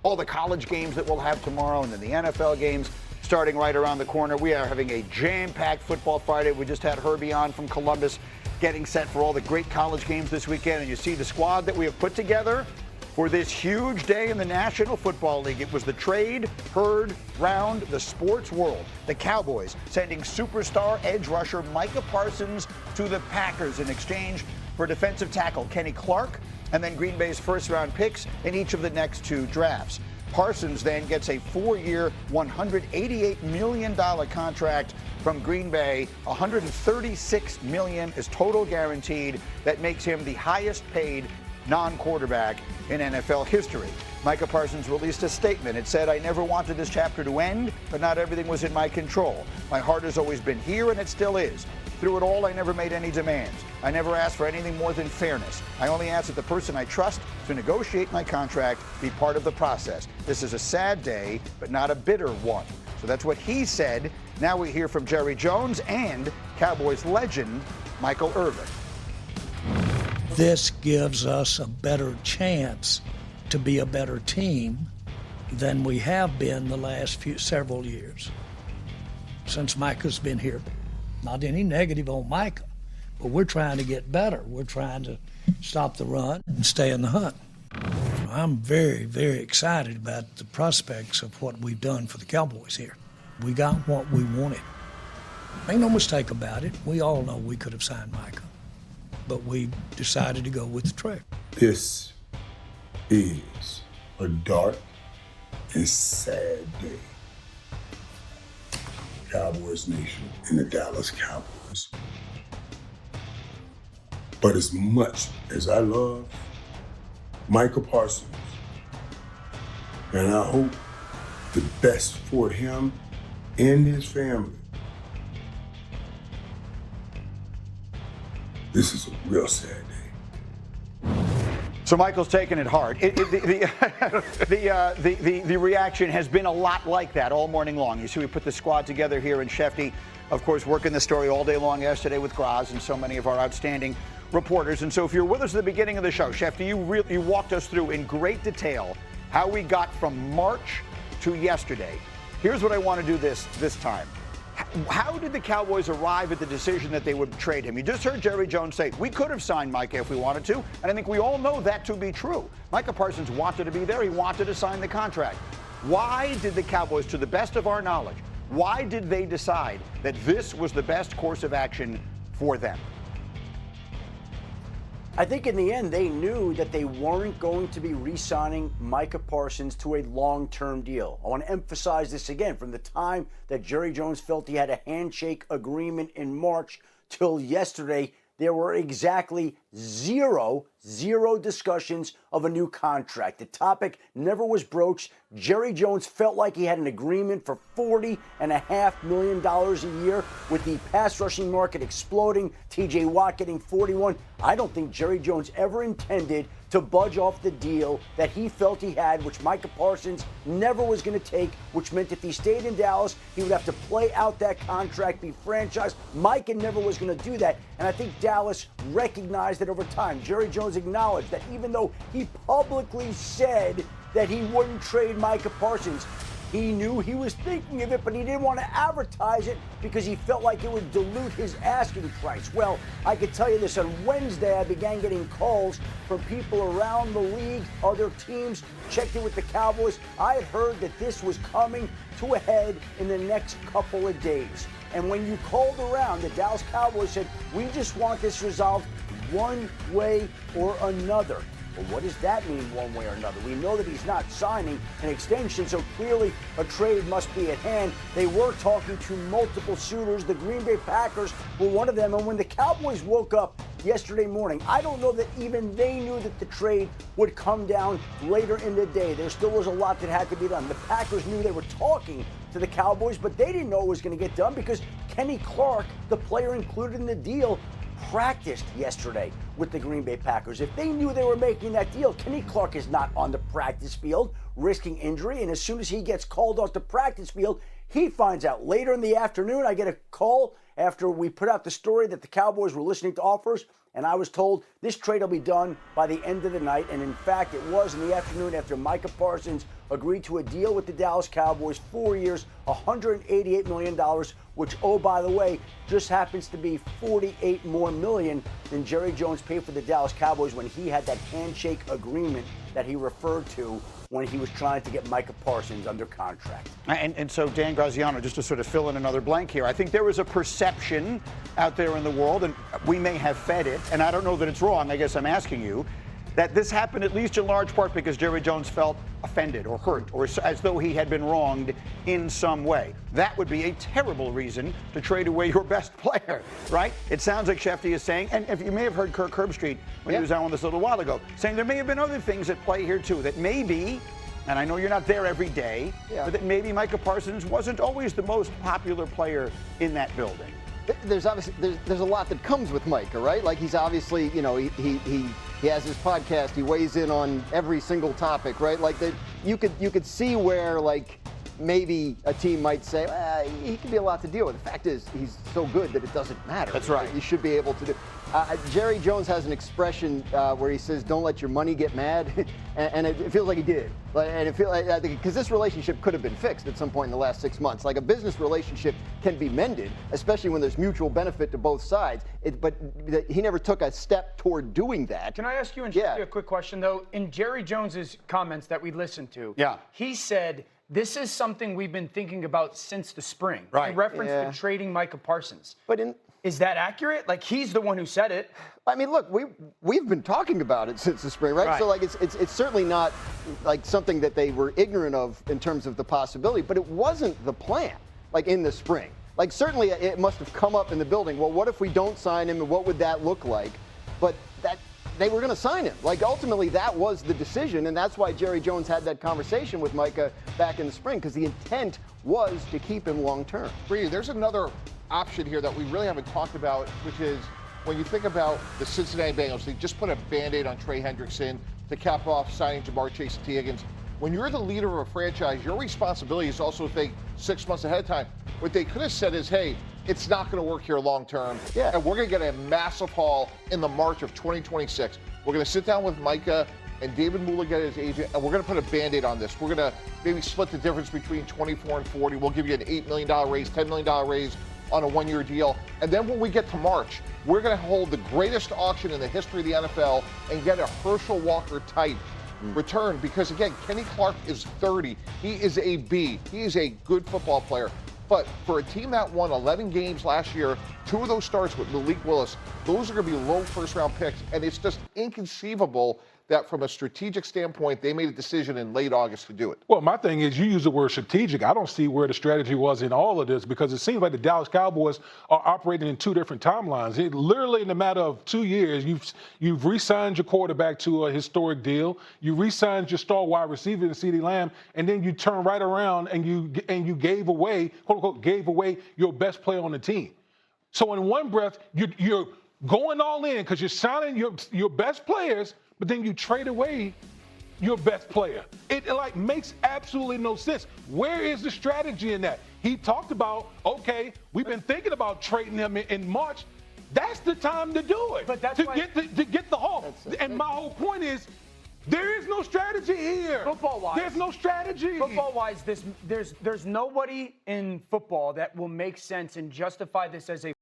all the college games that we'll have tomorrow, and then the NFL games starting right around the corner. We are having a jam-packed football Friday. We just had Herbie on from Columbus getting set for all the great college games this weekend. And you see the squad that we have put together for this huge day in the National Football League. It was the trade heard round the sports world. The Cowboys sending superstar edge rusher Micah Parsons to the Packers in exchange for defensive tackle Kenny Clark and then Green Bay's first-round picks in each of the next 2 drafts. Parsons then gets a 4-year, $188 million contract from Green Bay. $136 million is total guaranteed. That makes him the highest-paid non-quarterback in NFL history. Micah Parsons released a statement. It said, "I never wanted this chapter to end, but not everything was in my control. My heart has always been here, and it still is. Through it all, I never made any demands. I never asked for anything more than fairness. I only asked that the person I trust to negotiate my contract be part of the process. This is a sad day, but not a bitter one." So that's what he said. Now we hear from Jerry Jones and Cowboys legend Michael Irvin. This gives us a better chance to be a better team than we have been the last several years since Micah's been here. Not any negative on Micah, but we're trying to get better. We're trying to stop the run and stay in the hunt. I'm very, very excited about the prospects of what we've done for the Cowboys here. We got what we wanted. Ain't no mistake about it. We all know we could have signed Micah, but we decided to go with the trade. This is a dark and sad day. Cowboys Nation and the Dallas Cowboys. But as much as I love Micah Parsons, and I hope the best for him and his family, this is a real sad day. So Michael's taking it hard. The reaction has been a lot like that all morning long. You see, we put the squad together here in Shefty, of course, working the story all day long yesterday with Graz and so many of our outstanding reporters. And so if you're with us at the beginning of the show, Shefty, you walked us through in great detail how we got from March to yesterday. Here's what I want to do this time. How did the Cowboys arrive at the decision that they would trade him? You just heard Jerry Jones say, we could have signed Micah if we wanted to, and I think we all know that to be true. Micah Parsons wanted to be there. He wanted to sign the contract. Why did the Cowboys, to the best of our knowledge, why did they decide that this was the best course of action for them? I think in the end, they knew that they weren't going to be re-signing Micah Parsons to a long-term deal. I want to emphasize this again. From the time that Jerry Jones felt he had a handshake agreement in March till yesterday, there were exactly zero discussions of a new contract. The topic never was broached. Jerry Jones felt like he had an agreement for $40.5 million a year with the pass rushing market exploding, TJ Watt getting 41. I don't think Jerry Jones ever intended to budge off the deal that he felt he had, which Micah Parsons never was going to take, which meant if he stayed in Dallas, he would have to play out that contract, be franchised. Micah never was going to do that, and I think Dallas recognized that over time. Jerry Jones acknowledged that even though he publicly said that he wouldn't trade Micah Parsons, he knew he was thinking of it, but he didn't want to advertise it because he felt like it would dilute his asking price. Well, I could tell you this. On Wednesday, I began getting calls from people around the league, other teams, checked in with the Cowboys. I had heard that this was coming to a head in the next couple of days. And when you called around, the Dallas Cowboys said, we just want this resolved one way or another. Well, what does that mean, one way or another? We know that he's not signing an extension, so clearly a trade must be at hand. They were talking to multiple suitors. The Green Bay Packers were one of them. And when the Cowboys woke up yesterday morning, I don't know that even they knew that the trade would come down later in the day. There still was a lot that had to be done. The Packers knew they were talking to the Cowboys, but they didn't know it was going to get done because Kenny Clark, the player included in the deal, practiced yesterday with the Green Bay Packers. If they knew they were making that deal, Kenny Clark is not on the practice field risking injury, and as soon as he gets called off the practice field, he finds out. Later in the afternoon, I get a call after we put out the story that the Cowboys were listening to offers, and I was told this trade will be done by the end of the night, and in fact, it was in the afternoon after Micah Parsons agreed to a deal with the Dallas Cowboys, 4 years, $188 million, which, oh, by the way, just happens to be $48 more million than Jerry Jones paid for the Dallas Cowboys when he had that handshake agreement that he referred to when he was trying to get Micah Parsons under contract. And so, Dan Graziano, just to sort of fill in another blank here, I think there was a perception out there in the world, and we may have fed it, and I don't know that it's wrong, I guess I'm asking you, that this happened at least in large part because Jerry Jones felt offended or hurt or as though he had been wronged in some way. That would be a terrible reason to trade away your best player, right? It sounds like Shefty is saying, and if you may have heard Kirk Herbstreit when he was on this a little while ago, saying there may have been other things at play here too, that maybe, and I know you're not there every day, but that maybe Micah Parsons wasn't always the most popular player in that building. There's obviously there's a lot that comes with Micah, right? Like he's obviously, you know, he has his podcast, he weighs in on every single topic, right? Like that you could see where like maybe a team might say, he could be a lot to deal with. The fact is he's so good that it doesn't matter. That's right. You should be able to do. Jerry Jones has an expression where he says, "Don't let your money get mad," and it feels like he did. And it feels like because this relationship could have been fixed at some point in the last 6 months. Like a business relationship can be mended, especially when there's mutual benefit to both sides. But he never took a step toward doing that. Can I ask you and Shefty a quick question though? In Jerry Jones's comments that we listened to, he said, "This is something we've been thinking about since the spring." Right. In reference to trading Micah Parsons. But is that accurate? Like he's the one who said it. I mean, look, we've been talking about it since the spring, right? So like it's certainly not like something that they were ignorant of in terms of the possibility, but it wasn't the plan like in the spring. Like certainly it must have come up in the building. Well, what if we don't sign him and what would that look like? But that they were going to sign him. Like ultimately that was the decision, and that's why Jerry Jones had that conversation with Micah back in the spring, because the intent was to keep him long term. Brady, there's another option here that we really haven't talked about, which is when you think about the Cincinnati Bengals, they just put a Band-Aid on Trey Hendrickson to cap off signing Jamar Chase and T. Higgins. When you're the leader of a franchise, your responsibility is also to think 6 months ahead of time. What they could have said is, hey, it's not going to work here long term, and we're going to get a massive haul in the March of 2026. We're going to sit down with Micah and David Mulligan, his agent, and we're going to put a Band-Aid on this. We're going to maybe split the difference between 24 and 40. We'll give you an $8 million raise, $10 million raise on a one-year deal. And then when we get to March, we're going to hold the greatest auction in the history of the NFL and get a Herschel Walker type return. Because again, Kenny Clark is 30. He is a B. He is a good football player. But for a team that won 11 games last year, 2 of those starts with Malik Willis, those are going to be low first-round picks. And it's just inconceivable that from a strategic standpoint, they made a decision in late August to do it. Well, my thing is you use the word strategic. I don't see where the strategy was in all of this, because it seems like the Dallas Cowboys are operating in 2 different timelines. Literally in a matter of 2 years, you've re-signed your quarterback to a historic deal. You re-signed your star wide receiver in CeeDee Lamb, and then you turn right around and you gave away, quote unquote, gave away your best player on the team. So in one breath, you're going all in because you're signing your best players, but then you trade away your best player. It like makes absolutely no sense. Where is the strategy in that? He talked about, okay, we've been thinking about trading him in March. That's the time to do it. But that's to get the haul. And my whole point is, there is no strategy here. Football-wise. There's no strategy. Football-wise, there's nobody in football that will make sense and justify this as a